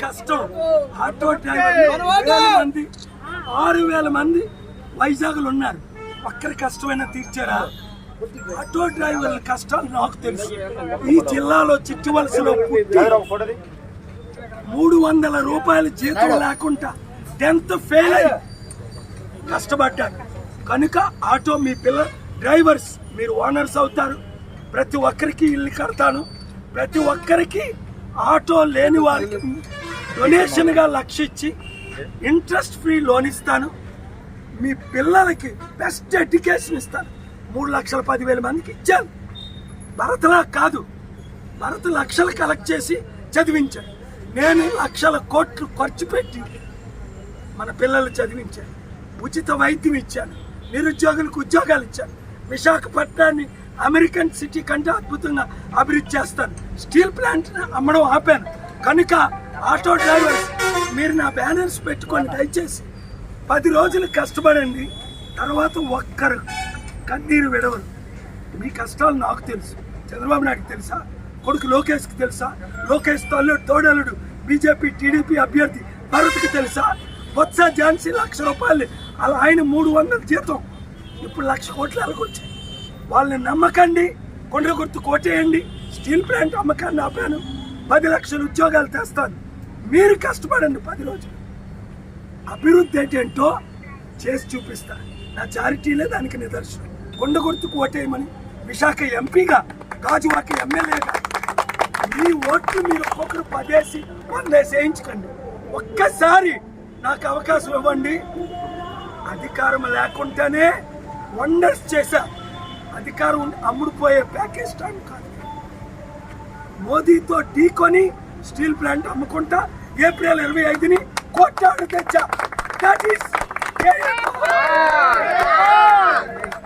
కష్టం auto driver 6,000 మంది వైజాగ్లో ఉన్నారు. ఒక్కరి కష్టమైనా తీర్చారా? ఆటో డ్రైవర్ల కష్టాలు నాకు తెలుసు. ఈ జిల్లాలో చిట్టువలసలో 300 రూపాయల జీతం లేకుండా 10th ఫెయిల్ అయ్యి కష్టపడ్డారు. కనుక ఆటో మీ డ్రైవర్స్ మీరు ఓనర్స్ అవుతారు. ప్రతి ఒక్కరికి ఇల్లు కడతాను. ప్రతి ఒక్కరికి ఆటో లేని వారికి డొనేషన్గా 1,00,000 ఇచ్చి ఇంట్రెస్ట్ ఫ్రీ లోన్ ఇస్తాను. మీ పిల్లలకి బెస్ట్ ఎడ్యుకేషన్ ఇస్తాను. 3,10,000 మందికి ఇచ్చాను. భరతలా కాదు, భరత లక్షలు కలెక్ట్ చేసి చదివించాను. నేను లక్షల కోట్లు ఖర్చు పెట్టి మన పిల్లలు చదివించాను. ఉచిత వైద్యం ఇచ్చాను. నిరుద్యోగులకు ఉద్యోగాలు ఇచ్చాను. విశాఖపట్నాన్ని అమెరికన్ సిటీ కంటే అద్భుతంగా అభివృద్ధి చేస్తాను. స్టీల్ ప్లాంట్ అమ్మడం ఆపాను. కనుక ఆటో డ్రైవర్స్ మీరు నా బ్యానర్స్ పెట్టుకొని దయచేసి 10 రోజులు కష్టపడండి. తర్వాత ఒక్కరు కన్నీరు విడవరు. మీ కష్టాలు నాకు తెలుసు, చంద్రబాబు నాయుడుకి తెలుసా, కొడుకు లోకేష్కి తెలుసా, లోకేష్ తోడలుడు బీజేపీ టీడీపీ అభ్యర్థి భరత్కి తెలుసా, బొత్స ఝాన్సీ 1,00,000 రూపాయలు అలా ఆయన 300 జీతం ఇప్పుడు 1,00,000 కోట్లు ఎలాగొచ్చాయి. వాళ్ళని నమ్మకండి, కొండ గుర్తు కోటేయండి. స్టీల్ ప్లాంట్ అమ్మకాన్ని ఆపాను. 10 లక్షల ఉద్యోగాలు తెస్తాను. మీరు కష్టపడండి. 10 రోజులు అభివృద్ధి ఏంటేంటో చేసి చూపిస్తాను. నా చారిటీలే దానికి నిదర్శనం. కొండ గుర్తుకు ఓటేయమని విశాఖ ఎంపీగా, గాజువాక ఎమ్మెల్యేగా మీ ఓట్లు మీరు ఒక్కొక్కరు 10 వేయించుకోండి. ఒక్కసారి నాకు అవకాశం ఇవ్వండి. అధికారం లేకుండానే వండర్స్ చేశా. అధికారం అమ్ముడుపోయే ప్యాకేజ్ టైం కాదు. మోదీతో ఢీకొని స్టీల్ ప్లాంట్ అమ్ముకుంటా ఏప్రిల్ 25ని కోట్లాడు తెచ్చా. That is